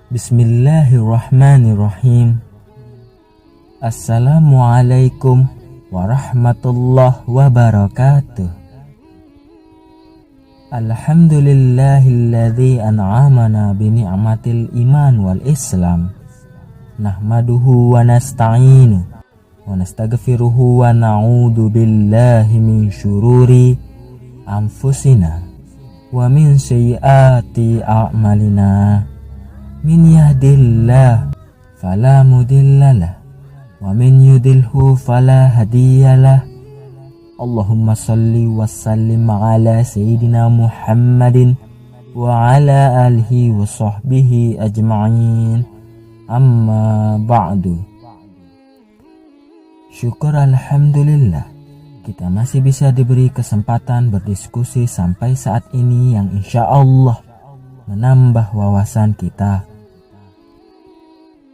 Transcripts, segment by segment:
Bismillahirrahmanirrahim. Assalamualaikum warahmatullahi wabarakatuh. Alhamdulillahilladzi an'amana bi ni'matil iman wal islam. Nahmaduhu wa nasta'inu wa nastaghfiruhu wa na'udzu billahi min syururi anfusina wa min sayyiati a'malina. Min yahdillah fala mudhillalah wa min yudhilhu fala hadiyalah. Allahumma salli wa sallim ala sayyidina Muhammadin wa ala alihi wa sahbihi ajma'in. Amma ba'du. Syukur alhamdulillah, kita masih bisa diberi kesempatan berdiskusi sampai saat ini yang insya Allah menambah wawasan kita.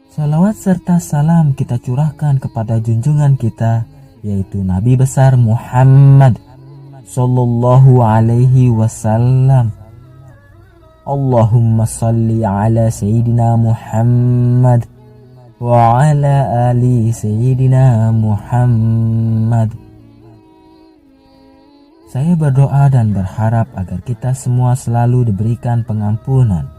Salawat serta salam kita curahkan kepada junjungan kita, yaitu Nabi besar Muhammad sallallahu alaihi wasallam. Allahumma salli ala Sayyidina Muhammad wa ala ali Sayyidina Muhammad. Saya berdoa dan berharap agar kita semua selalu diberikan pengampunan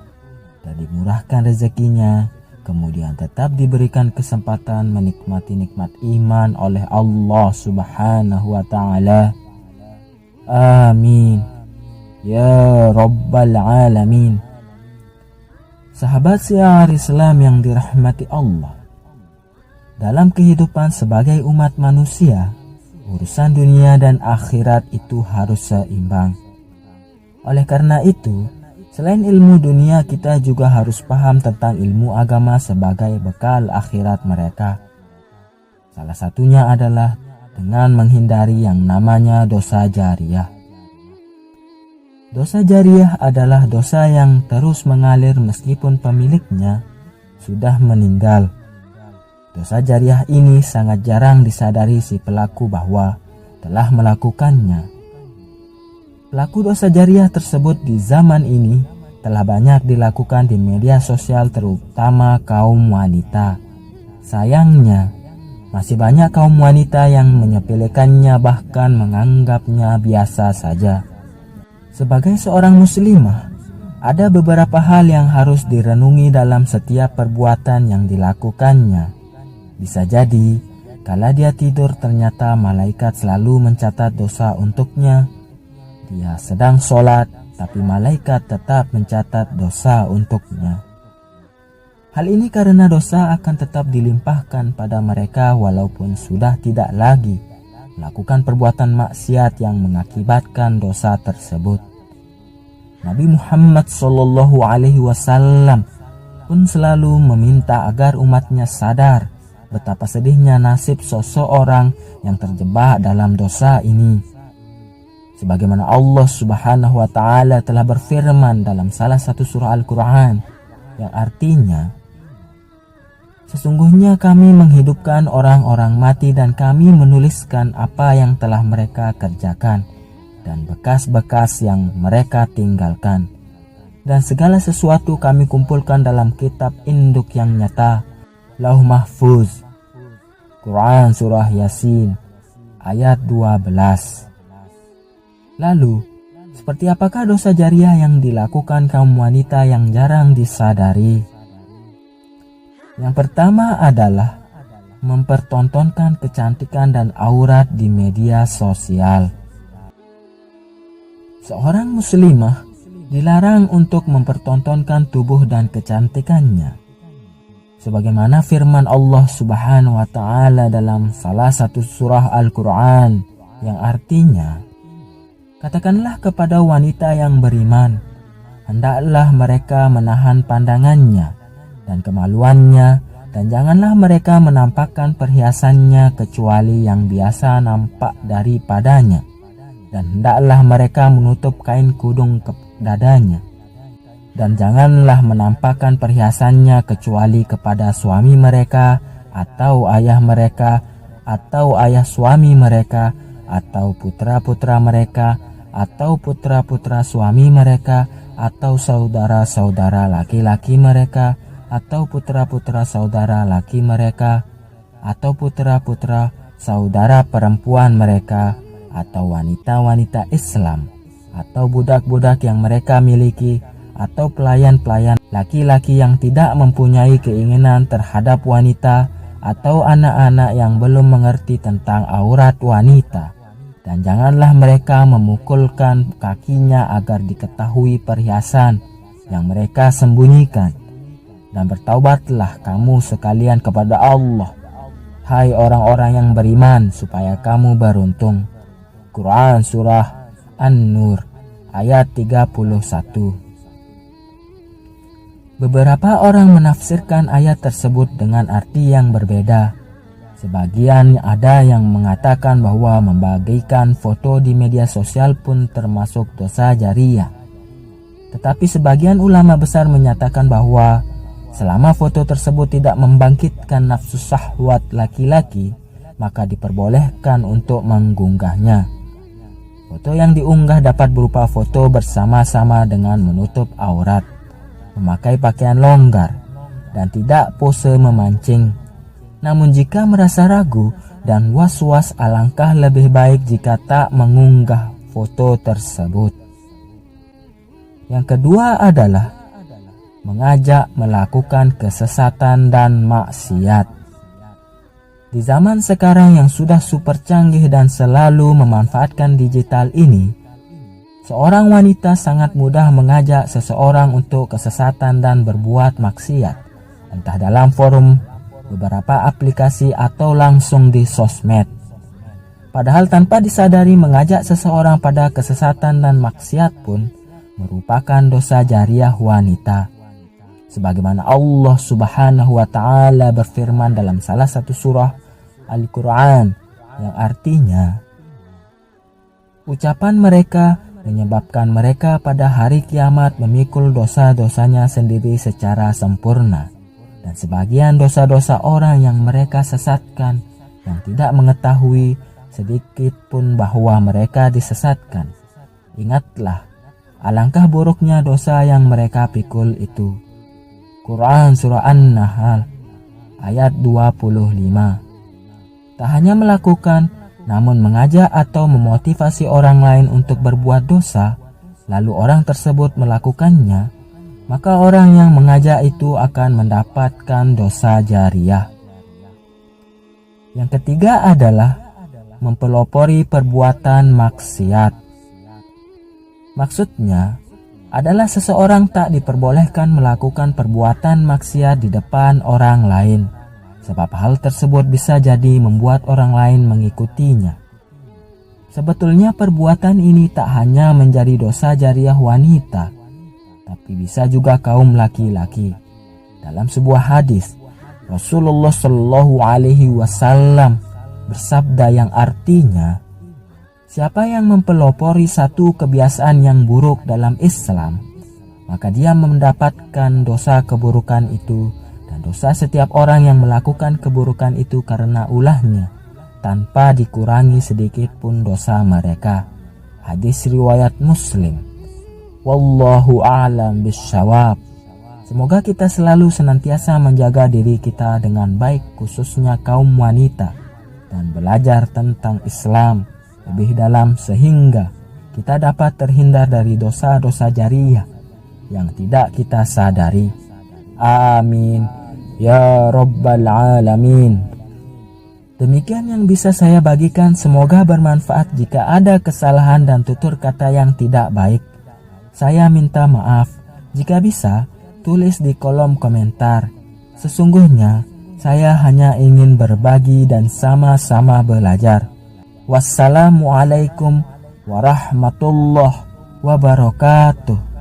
dan dimurahkan rezekinya, kemudian tetap diberikan kesempatan menikmati nikmat iman oleh Allah Subhanahu wa ta'ala. Amin ya rabbal alamin. Sahabat syiar Islam yang dirahmati Allah, dalam kehidupan sebagai umat manusia, urusan dunia dan akhirat itu harus seimbang. Oleh karena itu, selain ilmu dunia, kita juga harus paham tentang ilmu agama sebagai bekal akhirat mereka. Salah satunya adalah dengan menghindari yang namanya dosa jariyah. Dosa jariyah adalah dosa yang terus mengalir meskipun pemiliknya sudah meninggal. Dosa jariyah ini sangat jarang disadari si pelaku bahwa telah melakukannya. Pelaku dosa jariyah tersebut di zaman ini telah banyak dilakukan di media sosial, terutama kaum wanita. Sayangnya, masih banyak kaum wanita yang menyepelekannya, bahkan menganggapnya biasa saja. Sebagai seorang muslimah, ada beberapa hal yang harus direnungi dalam setiap perbuatan yang dilakukannya. Bisa jadi, kala dia tidur ternyata malaikat selalu mencatat dosa untuknya. Dia sedang sholat, tapi malaikat tetap mencatat dosa untuknya. Hal ini karena dosa akan tetap dilimpahkan pada mereka walaupun sudah tidak lagi melakukan perbuatan maksiat yang mengakibatkan dosa tersebut. Nabi Muhammad SAW pun selalu meminta agar umatnya sadar betapa sedihnya nasib seseorang yang terjebak dalam dosa ini. Sebagaimana Allah Subhanahu wa ta'ala telah berfirman dalam salah satu surah Al-Quran, yang artinya, sesungguhnya kami menghidupkan orang-orang mati dan kami menuliskan apa yang telah mereka kerjakan dan bekas-bekas yang mereka tinggalkan. Dan segala sesuatu kami kumpulkan dalam kitab induk yang nyata, Lauh Mahfuz. Quran Surah Yasin ayat 12. Lalu, seperti apakah dosa jariyah yang dilakukan kaum wanita yang jarang disadari? Yang pertama adalah mempertontonkan kecantikan dan aurat di media sosial. Seorang muslimah dilarang untuk mempertontonkan tubuh dan kecantikannya. Sebagaimana firman Allah Subhanahu wa ta'ala dalam salah satu surah Al-Quran, yang artinya, katakanlah kepada wanita yang beriman, hendaklah mereka menahan pandangannya dan kemaluannya, dan janganlah mereka menampakkan perhiasannya kecuali yang biasa nampak daripadanya, dan hendaklah mereka menutup kain kudung ke dadanya, dan janganlah menampakkan perhiasannya kecuali kepada suami mereka atau ayah mereka, atau ayah suami mereka, atau putra-putra mereka, atau putra-putra suami mereka, atau saudara-saudara laki-laki mereka, atau putra-putra saudara laki mereka, atau putra-putra saudara perempuan mereka, atau wanita-wanita Islam, atau budak-budak yang mereka miliki, atau pelayan-pelayan laki-laki yang tidak mempunyai keinginan terhadap wanita, atau anak-anak yang belum mengerti tentang aurat wanita. Dan janganlah mereka memukulkan kakinya agar diketahui perhiasan yang mereka sembunyikan. Dan bertaubatlah kamu sekalian kepada Allah, hai orang-orang yang beriman, supaya kamu beruntung. Quran Surah An-Nur ayat 31. Beberapa orang menafsirkan ayat tersebut dengan arti yang berbeda. Sebagian ada yang mengatakan bahwa membagikan foto di media sosial pun termasuk dosa jariyah. Tetapi sebagian ulama besar menyatakan bahwa selama foto tersebut tidak membangkitkan nafsu syahwat laki-laki, maka diperbolehkan untuk mengunggahnya. Foto yang diunggah dapat berupa foto bersama-sama dengan menutup aurat, memakai pakaian longgar, dan tidak pose memancing. Namun jika merasa ragu dan was-was, alangkah lebih baik jika tak mengunggah foto tersebut. Yang kedua adalah mengajak melakukan kesesatan dan maksiat. Di zaman sekarang yang sudah super canggih dan selalu memanfaatkan digital ini, seorang wanita sangat mudah mengajak seseorang untuk kesesatan dan berbuat maksiat, entah dalam forum, beberapa aplikasi, atau langsung di sosmed. Padahal tanpa disadari, mengajak seseorang pada kesesatan dan maksiat pun merupakan dosa jariyah wanita. Sebagaimana Allah Subhanahu wa Ta'ala berfirman dalam salah satu surah Al-Quran, yang artinya, ucapan mereka menyebabkan mereka pada hari kiamat memikul dosa-dosanya sendiri secara sempurna. Dan sebagian dosa-dosa orang yang mereka sesatkan, yang tidak mengetahui sedikit pun bahwa mereka disesatkan. Ingatlah, alangkah buruknya dosa yang mereka pikul itu. Quran Surah An-Nahl ayat 25. Tak hanya melakukan, namun mengajak atau memotivasi orang lain untuk berbuat dosa, lalu orang tersebut melakukannya, maka orang yang mengajak itu akan mendapatkan dosa jariyah. Yang ketiga adalah mempelopori perbuatan maksiat. Maksudnya adalah seseorang tak diperbolehkan melakukan perbuatan maksiat di depan orang lain, sebab hal tersebut bisa jadi membuat orang lain mengikutinya. Sebetulnya perbuatan ini tak hanya menjadi dosa jariyah wanita, tapi bisa juga kaum laki-laki. Dalam sebuah hadis, Rasulullah Shallallahu Alaihi Wasallam bersabda yang artinya, siapa yang mempelopori satu kebiasaan yang buruk dalam Islam, maka dia mendapatkan dosa keburukan itu dan dosa setiap orang yang melakukan keburukan itu karena ulahnya, tanpa dikurangi sedikit pun dosa mereka. Hadis riwayat Muslim. Wallahu a'lam bishawab. Semoga kita selalu senantiasa menjaga diri kita dengan baik, khususnya kaum wanita, dan belajar tentang Islam lebih dalam sehingga kita dapat terhindar dari dosa-dosa jariyah yang tidak kita sadari. Amin ya rabbal alamin. Demikian yang bisa saya bagikan, semoga bermanfaat. Jika ada kesalahan dan tutur kata yang tidak baik, saya minta maaf. Jika bisa, tulis di kolom komentar. Sesungguhnya, saya hanya ingin berbagi dan sama-sama belajar. Wassalamualaikum warahmatullahi wabarakatuh.